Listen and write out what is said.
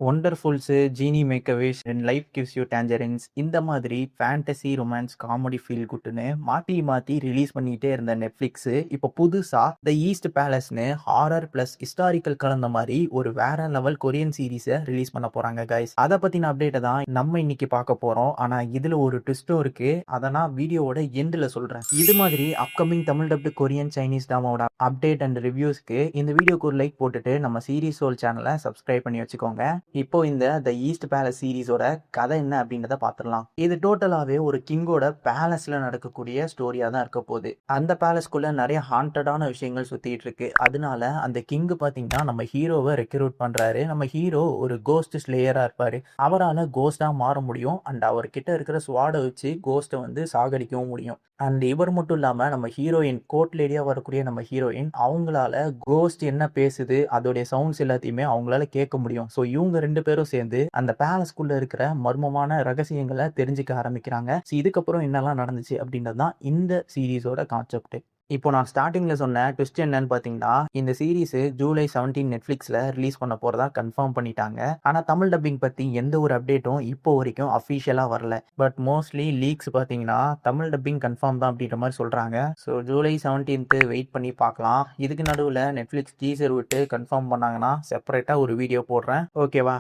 ஒண்டர்ஃபுல்ஸ், genie make a wish, and life gives you tangerines இந்த மாதிரி fantasy, romance, comedy feel குட்னு மாத்தி மாத்தி ரிலீஸ் பண்ணிட்டே இருந்த நெட்ஃபிளிக்ஸ் இப்போ புதுசா த ஈஸ்ட் பேலஸ்னு ஹாரர் பிளஸ் ஹிஸ்டாரிக்கல் கலந்த மாதிரி ஒரு வேற லெவல் கொரியன் சீரிஸை ரிலீஸ் பண்ண போறாங்க கைஸ். அதை பத்தின அப்டேட்டை தான் நம்ம இன்னைக்கு பார்க்க போறோம். ஆனா இதுல ஒரு ட்விஸ்டும் இருக்கு. அதை நான் வீடியோவோட எண்ட்ல சொல்றேன். இது மாதிரி upcoming Tamil dubbed Korean Chinese ட்ராமாவோட அப்டேட் அண்ட் ரிவ்யூஸ்க்கு இந்த வீடியோக்கு ஒரு லைக் போட்டுட்டு நம்ம சீரிஸ் சோல் சேனலை சப்ஸ்கிரைப் பண்ணி வச்சுக்கோங்க. இப்போ இந்த த ஈஸ்ட் பேலஸ் சீரிஸோட கதை என்ன அப்படின்றத பார்த்துடலாம். இது டோட்டலாவே ஒரு கிங்கோட பேலஸ்ல நடக்கக்கூடிய ஸ்டோரியா தான் இருக்க போகுது. அந்த பேலஸ்குள்ள நிறைய ஹாண்டடான விஷயங்கள் சுத்திட்டு இருக்கு. அதனால அந்த கிங் பாத்தீங்கன்னா நம்ம ஹீரோவை ரெக்ரூட் பண்றாரு. நம்ம ஹீரோ ஒரு கோஸ்ட் ஸ்லேயரா இருப்பாரு. அவரால் கோஸ்டா மாற முடியும். அண்ட் அவர்கிட்ட இருக்கிற ஸ்வாடை வச்சு கோஸ்ட்டை வந்து சாகடிக்கவும் முடியும். அண்ட் இவர் மட்டும் இல்லாம நம்ம ஹீரோயின் கோட் லேடியா வரக்கூடிய நம்ம ஹீரோயின் அவங்களால கோஸ்ட் என்ன பேசுது அதோடைய சவுண்ட்ஸ் எல்லாத்தையுமே அவங்களால கேட்க முடியும். ஸோ இவங்க ரெண்டு பேரும் சேர்ந்து அந்த பேலஸ்குள்ள இருக்கிற மர்மமான ரகசியங்களை தெரிஞ்சுக்க ஆரம்பிக்கிறாங்க. இதுக்கப்புறம் என்னெல்லாம் நடந்துச்சு அப்படின்றது தான் இந்த சீரீஸோட கான்செப்ட். இப்போ நான் ஸ்டார்டிங்ல சொன்ன ட்விஸ்ட் என்னன்னு பார்த்தீங்கன்னா, இந்த சீரிஸ் ஜூலை 17 நெட்ஃபிளிக்ஸ்ல ரிலீஸ் பண்ண போறதா கன்ஃபார்ம் பண்ணிட்டாங்க. ஆனா தமிழ் டப்பிங் பத்தி எந்த ஒரு அப்டேட்டும் இப்போ வரைக்கும் அஃபிஷியலா வரல. பட் மோஸ்ட்லி லீக்ஸ் பார்த்தீங்கன்னா தமிழ் டப்பிங் கன்ஃபார்ம் தான் அப்படின்ற மாதிரி சொல்றாங்க. ஸோ ஜூலை 17 வெயிட் பண்ணி பார்க்கலாம். இதுக்கு நடுவில் நெட்ஃபிளிக்ஸ் டீசர் விட்டு கன்ஃபார்ம் பண்ணாங்கன்னா செப்பரேட்டா ஒரு வீடியோ போடுறேன். ஓகேவா?